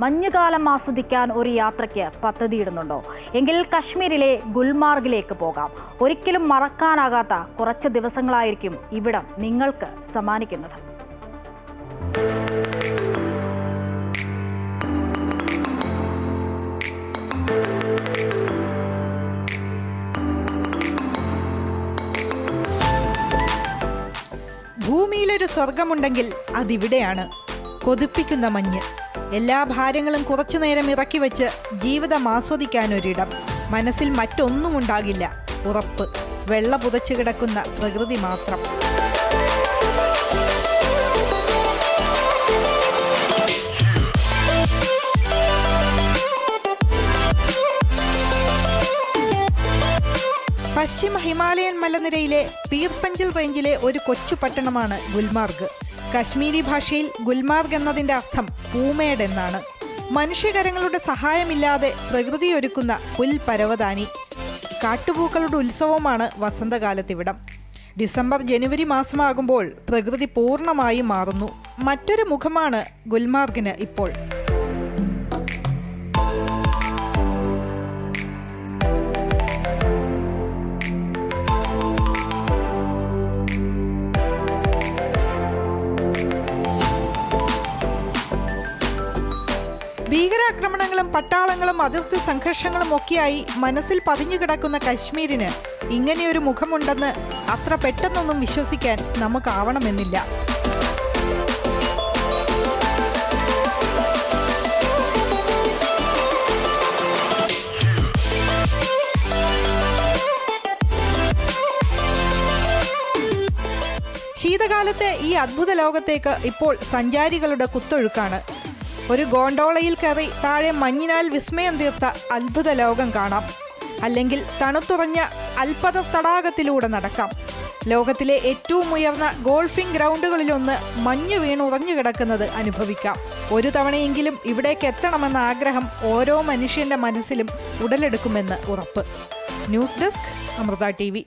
മഞ്ഞുകാലം ആസ്വദിക്കാൻ ഒരു യാത്രയ്ക്ക് പദ്ധതിയിടുന്നുണ്ടോ? എങ്കിൽ കശ്മീരിലെ ഗുൽമാർഗിലേക്ക് പോകാം. ഒരിക്കലും മറക്കാനാകാത്ത കുറച്ച് ദിവസങ്ങളായിരിക്കും ഇവിടം നിങ്ങൾക്ക് സമ്മാനിക്കുന്നത്. ഭൂമിയിലൊരു സ്വർഗമുണ്ടെങ്കിൽ അതിവിടെയാണ്. കൊതിപ്പിക്കുന്ന മഞ്ഞ്, എല്ലാ ഭാരങ്ങളും കുറച്ചു നേരം ഇറക്കി വെച്ച് ജീവിതം ആസ്വദിക്കാനൊരിടം. മനസ്സിൽ മറ്റൊന്നും ഉണ്ടാകില്ല, ഉറപ്പ്. വെള്ള പുതച്ചു കിടക്കുന്ന പ്രകൃതി മാത്രം. പശ്ചിമ ഹിമാലയൻ മലനിരയിലെ പീർപഞ്ചൽ റേഞ്ചിലെ ഒരു കൊച്ചു പട്ടണമാണ് ഗുൽമാർഗ്. കശ്മീരി ഭാഷയിൽ ഗുൽമാർഗ് എന്നതിൻ്റെ അർത്ഥം പൂമേട് എന്നാണ്. മനുഷ്യകരങ്ങളുടെ സഹായമില്ലാതെ പ്രകൃതി ഒരുക്കുന്ന പുൽപരവതാനി. കാട്ടുപൂക്കളുടെ ഉത്സവമാണ് വസന്തകാലത്തിവിടം. ഡിസംബർ ജനുവരി മാസമാകുമ്പോൾ പ്രകൃതി പൂർണ്ണമായും മാറുന്നു. മറ്റൊരു മുഖമാണ് ഗുൽമാർഗിന് ഇപ്പോൾ. ഭീകരാക്രമണങ്ങളും പട്ടാളങ്ങളും അതിർത്തി സംഘർഷങ്ങളും ഒക്കെയായി മനസ്സിൽ പതിഞ്ഞു കിടക്കുന്ന കശ്മീരിന് ഇങ്ങനെയൊരു മുഖമുണ്ടെന്ന് അത്ര പെട്ടെന്നൊന്നും വിശ്വസിക്കാൻ നമുക്കാവണമെന്നില്ല. ശീതകാലത്തെ ഈ അദ്ഭുത ലോകത്തേക്ക് ഇപ്പോൾ സഞ്ചാരികളുടെ കുത്തൊഴുക്കാണ്. ഒരു ഗോണ്ടോളയിൽ കയറി താഴെ മഞ്ഞിനാൽ വിസ്മയം തീർത്ത അത്ഭുത ലോകം കാണാം. അല്ലെങ്കിൽ തണുത്തുറഞ്ഞ അൽപത തടാകത്തിലൂടെ നടക്കാം. ലോകത്തിലെ ഏറ്റവും ഉയർന്ന ഗോൾഫിംഗ് ഗ്രൗണ്ടുകളിലൊന്ന് മഞ്ഞ് വീണുറഞ്ഞു കിടക്കുന്നത് അനുഭവിക്കാം. ഒരു തവണയെങ്കിലും ഇവിടേക്ക് എത്തണമെന്ന ആഗ്രഹം ഓരോ മനുഷ്യന്റെ മനസ്സിലും ഉടലെടുക്കുമെന്ന് ഉറപ്പ്. News desk, Amrita TV.